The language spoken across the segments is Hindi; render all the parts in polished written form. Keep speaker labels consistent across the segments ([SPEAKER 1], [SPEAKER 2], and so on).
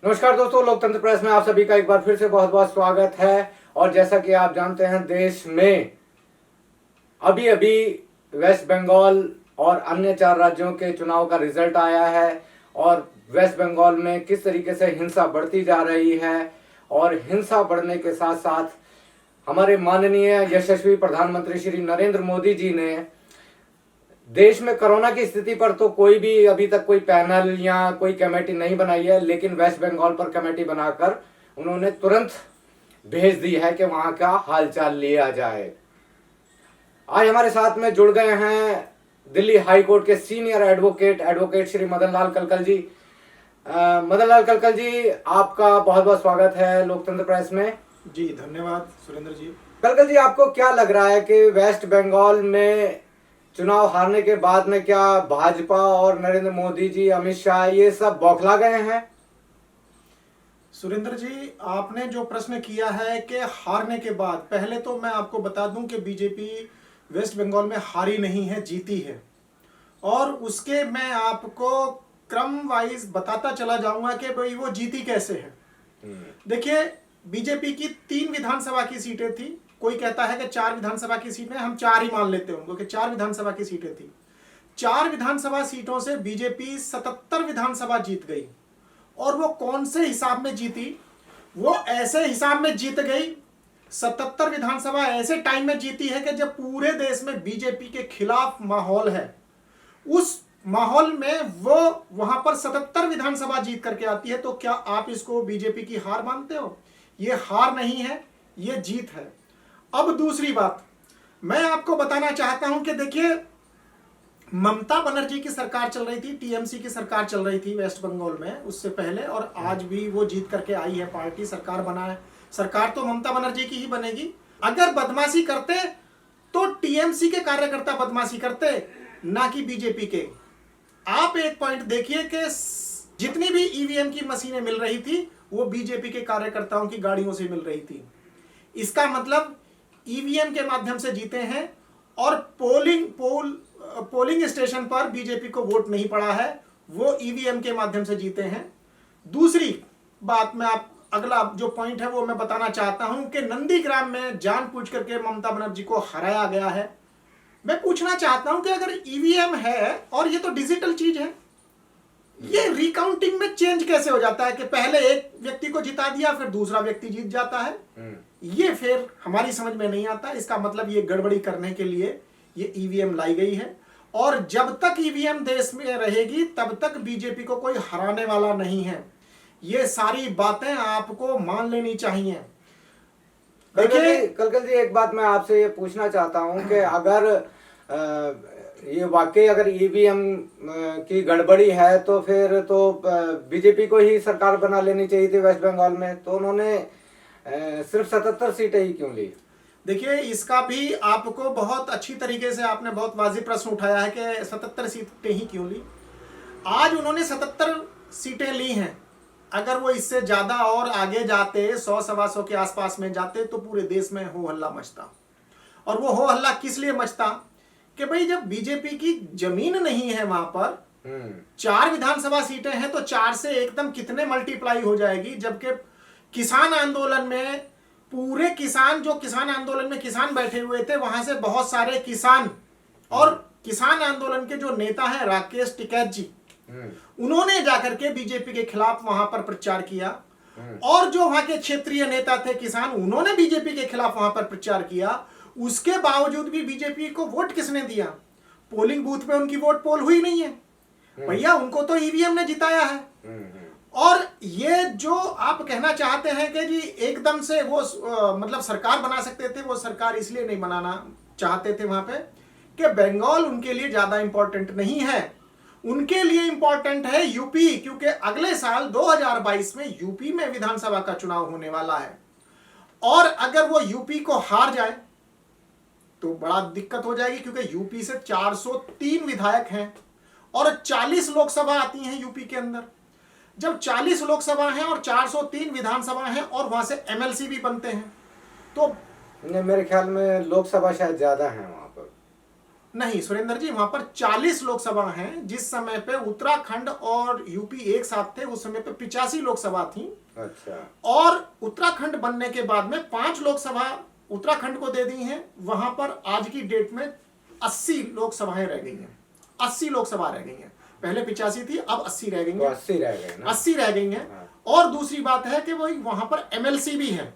[SPEAKER 1] नमस्कार दोस्तों, लोकतंत्र प्रेस में आप सभी का एक बार फिर से बहुत बहुत स्वागत है। और जैसा कि आप जानते हैं, देश में अभी अभी वेस्ट बंगाल और अन्य 4 राज्यों के चुनाव का रिजल्ट आया है और वेस्ट बंगाल में किस तरीके से हिंसा बढ़ती जा रही है। और हिंसा बढ़ने के साथ साथ हमारे माननीय यशस्वी प्रधानमंत्री श्री नरेंद्र मोदी जी ने देश में कोरोना की स्थिति पर तो कोई भी अभी तक कोई पैनल या कोई कमेटी नहीं बनाई है, लेकिन वेस्ट बंगाल पर कमेटी बनाकर उन्होंने तुरंत भेज दी है कि वहां का हालचाल लिया जाए। आज हमारे साथ में जुड़ गए हैं दिल्ली हाई कोर्ट के सीनियर एडवोकेट श्री मदन लाल कलकल जी। मदन लाल कलकल जी, आपका बहुत बहुत स्वागत है लोकतंत्र प्रेस में।
[SPEAKER 2] जी धन्यवाद सुरेंद्र जी।
[SPEAKER 1] कलकल जी, आपको क्या लग रहा है कि वेस्ट बंगाल में चुनाव हारने के बाद में क्या भाजपा और नरेंद्र मोदी जी, अमित शाह, ये सब बौखला गए हैं?
[SPEAKER 2] सुरेंद्र जी, आपने जो प्रश्न किया है कि हारने के बाद, पहले तो मैं आपको बता दूं कि बीजेपी वेस्ट बंगाल में हारी नहीं है, जीती है। और उसके मैं आपको क्रम वाइज बताता चला जाऊंगा कि भाई वो जीती कैसे है। देखिए, बीजेपी की 3 विधानसभा की सीटें थी। कोई कहता है कि 4 विधानसभा की सीटें, हम 4 ही मान लेते हैं उनको कि 4 विधानसभा की सीटें थी। 4 विधानसभा सीटों से बीजेपी 77 विधानसभा जीत गई। और वो कौन से हिसाब में जीती? वो ऐसे हिसाब में जीत गई, 77 विधानसभा ऐसे टाइम में जीती है कि जब पूरे देश में बीजेपी के खिलाफ माहौल है, उस माहौल में वो वहां पर 77 विधानसभा जीत करके आती है। तो क्या आप इसको बीजेपी की हार मानते हो? ये हार नहीं है, ये जीत है। अब दूसरी बात मैं आपको बताना चाहता हूं कि देखिए, ममता बनर्जी की सरकार चल रही थी, टीएमसी की सरकार चल रही थी वेस्ट बंगाल में उससे पहले, और आज भी वो जीत करके आई है, पार्टी सरकार बना है। सरकार तो ममता बनर्जी की ही बनेगी। अगर बदमाशी करते तो टीएमसी के कार्यकर्ता बदमाशी करते, ना कि बीजेपी के। आप एक पॉइंट देखिए कि जितनी भी ईवीएम की मशीनें मिल रही थी वो बीजेपी के कार्यकर्ताओं की गाड़ियों से मिल रही थी। इसका मतलब ईवीएम के माध्यम से जीते हैं और पोलिंग स्टेशन पर बीजेपी को वोट नहीं पड़ा है, वो ईवीएम के माध्यम से जीते हैं। दूसरी बात, मैं आप अगला जो पॉइंट है वो मैं बताना चाहता हूं कि नंदीग्राम में जानबूझ करके ममता बनर्जी को हराया गया है। मैं पूछना चाहता हूं कि अगर ईवीएम है और ये तो डिजिटल चीज है, ये रिकाउंटिंग में चेंज कैसे हो जाता है कि पहले एक व्यक्ति को जिता दिया फिर दूसरा व्यक्ति जीत जाता है? ये फिर हमारी समझ में नहीं आता। इसका मतलब ये गड़बड़ी करने के लिए ये ईवीएम लाई गई है। और जब तक ईवीएम देश में रहेगी तब तक बीजेपी को कोई हराने वाला नहीं है। ये सारी बातें आपको मान लेनी चाहिए।
[SPEAKER 1] देखिए कलकल जी, एक बात मैं आपसे ये पूछना चाहता हूं कि अगर ये वाकई अगर ईवीएम की गड़बड़ी है तो फिर तो बीजेपी को ही सरकार बना लेनी चाहिए थी वेस्ट बंगाल में, तो उन्होंने सिर्फ 77 सीटें ही क्यों ली?
[SPEAKER 2] देखिए, इसका भी आपको बहुत अच्छी तरीके से आपने बहुत वाजिब प्रश्न उठाया है कि 77 सीटें ही क्यों ली। आज उन्होंने 77 सीटें ली हैं। अगर वो इससे ज्यादा और आगे जाते, 100 सवा 100 के आसपास में जाते, तो पूरे देश में हो हल्ला मचता। और वो हो हल्ला किस लिए मचता कि भाई जब बीजेपी की जमीन नहीं है वहां पर, 4 विधानसभा सीटें हैं तो 4 से एकदम कितने मल्टीप्लाई हो जाएगी। जबकि किसान आंदोलन में पूरे किसान, जो किसान आंदोलन में किसान बैठे हुए थे, वहां से बहुत सारे किसान और किसान आंदोलन के जो नेता हैं राकेश टिकैत जी, उन्होंने जाकर के बीजेपी के खिलाफ वहां पर प्रचार किया। और जो वहां के क्षेत्रीय नेता थे किसान, उन्होंने बीजेपी के खिलाफ वहां पर प्रचार किया। उसके बावजूद भी बीजेपी को वोट किसने दिया? पोलिंग बूथ पे उनकी वोट पोल हुई नहीं है भैया, उनको तो ईवीएम ने जिताया है। और ये जो आप कहना चाहते हैं कि जी एकदम से वो मतलब सरकार बना सकते थे, वो सरकार इसलिए नहीं बनाना चाहते थे वहां पे कि बंगाल उनके लिए ज्यादा इंपॉर्टेंट नहीं है। उनके लिए इंपॉर्टेंट है यूपी, क्योंकि अगले साल 2022 में यूपी में विधानसभा का चुनाव होने वाला है। और अगर वो यूपी को हार जाए तो बड़ा दिक्कत हो जाएगी, क्योंकि यूपी से 403 विधायक हैं और 40 लोकसभा आती हैं यूपी के अंदर। जब 40 लोकसभा हैं और 403 विधानसभा हैं और वहां से एमएलसी भी बनते हैं, तो
[SPEAKER 1] मेरे ख्याल में लोकसभा शायद ज्यादा है वहां पर।
[SPEAKER 2] नहीं सुरेंद्र जी, वहां पर 40 लोकसभा हैं। जिस समय पे उत्तराखंड और यूपी एक साथ थे उस समय पे 85 लोकसभा थी।
[SPEAKER 1] अच्छा।
[SPEAKER 2] और उत्तराखंड बनने के बाद में 5 लोकसभा उत्तराखंड को दे दी हैं। वहां पर आज की डेट में 80 लोकसभाएं रह गई हैं। 80 लोकसभा रह गई हैं। पहले 85 थी, अब 80 रह गई हैं।
[SPEAKER 1] तो 80 रह गए ना।
[SPEAKER 2] 80 रह गई हैं।
[SPEAKER 1] हाँ।
[SPEAKER 2] और दूसरी बात है कि वही वहां पर एमएलसी भी है।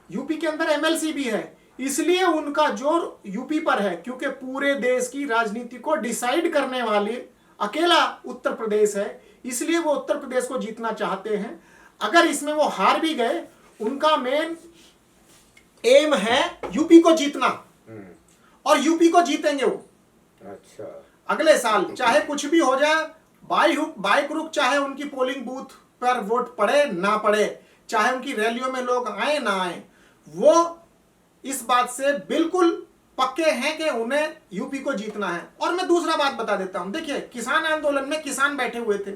[SPEAKER 2] यूपी के अंदर एमएलसी भी है, इसलिए उनका जोर यूपी पर है, क्योंकि पूरे देश की राजनीति को डिसाइड करने वाले अकेला उत्तर प्रदेश है, इसलिए वो उत्तर प्रदेश को जीतना चाहते हैं। अगर इसमें वो हार भी गए, उनका मेन एम है यूपी को जीतना, और यूपी को जीतेंगे वो।
[SPEAKER 1] अच्छा।
[SPEAKER 2] अगले साल चाहे कुछ भी हो जाए, बाई हुक बाई क्रुक, चाहे उनकी पोलिंग बूथ पर वोट पड़े ना पड़े, चाहे उनकी रैलियों में लोग आए ना आए, वो इस बात से बिल्कुल पक्के हैं कि उन्हें यूपी को जीतना है। और मैं दूसरा बात बता देता हूं, देखिए किसान आंदोलन में किसान बैठे हुए थे।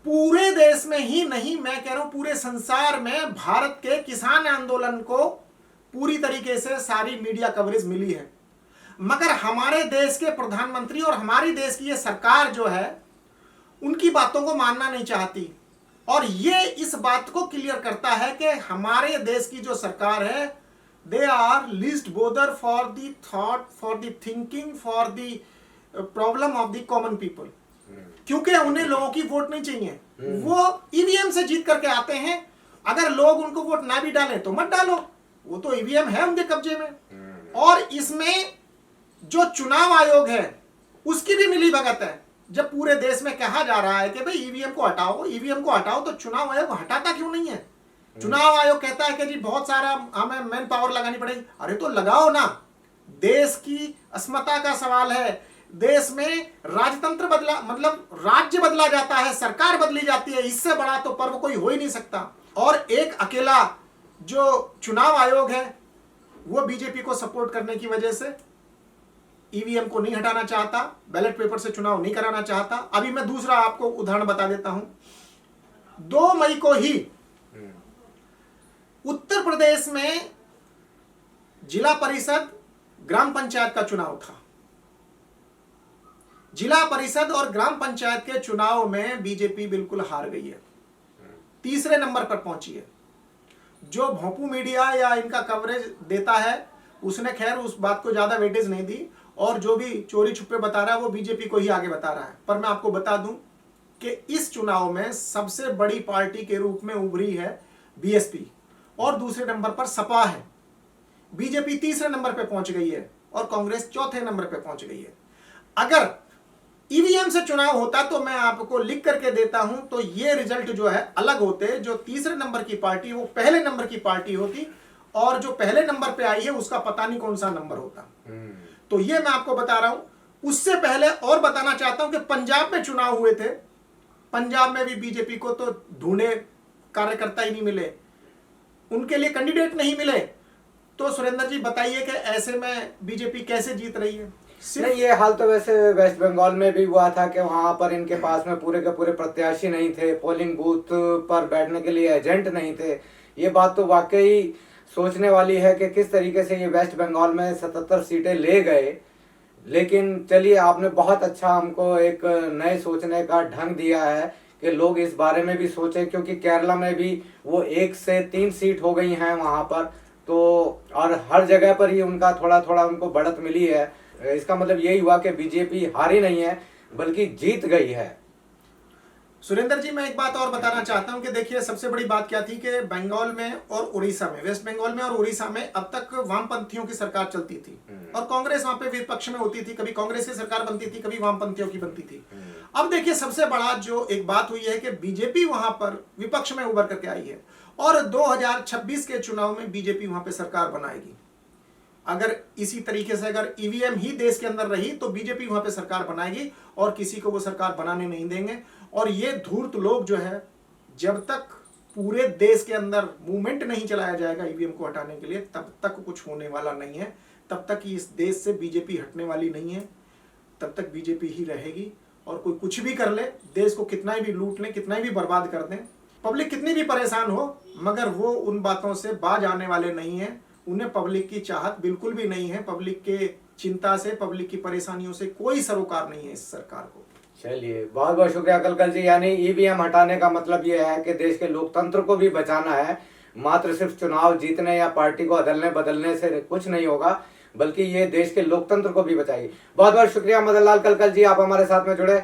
[SPEAKER 2] पूरे देश में ही नहीं, मैं कह रहा हूं पूरे संसार में भारत के किसान आंदोलन को पूरी तरीके से सारी मीडिया कवरेज मिली है। मगर हमारे देश के प्रधानमंत्री और हमारी देश की ये सरकार जो है, उनकी बातों को मानना नहीं चाहती। और ये इस बात को क्लियर करता है कि हमारे देश की जो सरकार है, they are least bother for the thought, for the thinking, for the problem of the common people. क्योंकि उन्हें लोगों की वोट नहीं चाहिए, वो ईवीएम से जीत करके आते हैं। अगर लोग उनको वोट ना भी डालें तो मत डालो, वो तो ईवीएम है उनके कब्जे में। और इसमें जो चुनाव आयोग है उसकी भी मिली भगत है। जब पूरे देश में कहा जा रहा है कि भाई ईवीएम को हटाओ, ईवीएम को हटाओ, तो चुनाव आयोग हटाता क्यों नहीं है? चुनाव आयोग कहता है कि जी बहुत सारा हमें मैन पावर लगानी पड़ेगी। अरे तो लगाओ ना, देश की अस्मिता का सवाल है। देश में राजतंत्र बदला, मतलब राज्य बदला जाता है, सरकार बदली जाती है, इससे बड़ा तो पर्व कोई हो ही नहीं सकता। और एक अकेला जो चुनाव आयोग है वो बीजेपी को सपोर्ट करने की वजह से ईवीएम को नहीं हटाना चाहता, बैलेट पेपर से चुनाव नहीं कराना चाहता। अभी मैं दूसरा आपको उदाहरण बता देता हूं। 2 मई को ही उत्तर प्रदेश में जिला परिषद ग्राम पंचायत का चुनाव था। जिला परिषद और ग्राम पंचायत के चुनाव में बीजेपी बिल्कुल हार गई है, तीसरे नंबर पर पहुंची है। जो भोंपू मीडिया या इनका कवरेज देता है उसने खैर उस बात को ज्यादा वेटेज नहीं दी, और जो भी चोरी छुपे बता रहा है वो बीजेपी को ही आगे बता रहा है। पर मैं आपको बता दूं कि इस चुनाव में सबसे बड़ी पार्टी के रूप में उभरी है बीएसपी, और दूसरे नंबर पर सपा है। बीजेपी तीसरे नंबर पे पहुंच गई है और कांग्रेस चौथे नंबर पे पहुंच गई है। अगर ईवीएम से चुनाव होता तो मैं आपको लिख करके देता हूं, तो ये रिजल्ट जो है अलग होते। जो तीसरे नंबर की पार्टी वो पहले नंबर की पार्टी होती, और जो पहले नंबर पे आई है उसका पता नहीं कौन सा नंबर होता। तो ये मैं आपको बता रहा हूं। उससे पहले और बताना चाहता हूं कि पंजाब में चुनाव हुए थे। पंजाब में भी बीजेपी को तो ढूंढे कार्यकर्ता ही नहीं मिले, उनके लिए कैंडिडेट नहीं मिले। तो सुरेंद्र जी बताइए कि ऐसे में बीजेपी कैसे जीत रही है?
[SPEAKER 1] नहीं, ये हाल तो वैसे वेस्ट बंगाल में भी हुआ था कि वहां पर इनके पास में पूरे के पूरे प्रत्याशी नहीं थे, पोलिंग बूथ पर बैठने के लिए एजेंट नहीं थे। ये बात तो वाकई सोचने वाली है कि किस तरीके से ये वेस्ट बंगाल में 77 सीटें ले गए। लेकिन चलिए, आपने बहुत अच्छा हमको एक नए सोचने का ढंग दिया है कि लोग इस बारे में भी सोचें, क्योंकि केरला में भी वो 1 से 3 सीट हो गई हैं वहां पर, तो और हर जगह पर ही उनका थोड़ा थोड़ा उनको बढ़त मिली है। इसका मतलब यही हुआ कि बीजेपी हारी नहीं है बल्कि जीत गई है।
[SPEAKER 2] सुरेंद्र जी मैं एक बात और बताना चाहता हूं कि देखिए सबसे बड़ी बात क्या थी कि बंगाल में और उड़ीसा में, वेस्ट बंगाल में और उड़ीसा में अब तक वामपंथियों की सरकार चलती थी और कांग्रेस वहां पे विपक्ष में होती थी। कभी कांग्रेस की सरकार बनती थी, कभी वामपंथियों की बनती थी। अब देखिए सबसे बड़ा जो एक बात हुई है कि बीजेपी वहां पर विपक्ष में उभर करके आई है और 2026 के चुनाव में बीजेपी वहां पे सरकार बनाएगी। अगर इसी तरीके से अगर ईवीएम ही देश के अंदर रही तो बीजेपी वहां पे सरकार बनाएगी और किसी को वो सरकार बनाने नहीं देंगे। और ये धूर्त लोग जो है, जब तक पूरे देश के अंदर मूवमेंट नहीं चलाया जाएगा ईवीएम को हटाने के लिए, तब तक कुछ होने वाला नहीं है। तब तक इस देश से बीजेपी हटने वाली नहीं है, तब तक बीजेपी ही रहेगी। और कोई कुछ भी कर ले, देश को कितना भी लूट ले, कितना भी बर्बाद कर दें, पब्लिक कितनी भी परेशान हो, मगर वो उन बातों से बाज आने वाले नहीं है। उन्हें पब्लिक की चाहत बिल्कुल भी नहीं है, पब्लिक के चिंता से, पब्लिक की परेशानियों से कोई सरोकार नहीं है इस सरकार को।
[SPEAKER 1] चलिए, बहुत बहुत शुक्रिया कलकल जी। यानी ईवीएम हटाने का मतलब ये है कि देश के लोकतंत्र को भी बचाना है, मात्र सिर्फ चुनाव जीतने या पार्टी को अदलने बदलने से कुछ नहीं होगा, बल्कि ये देश के लोकतंत्र को भी बचाएगी। बहुत बहुत शुक्रिया मदन लाल कलकल जी, आप हमारे साथ में जुड़े।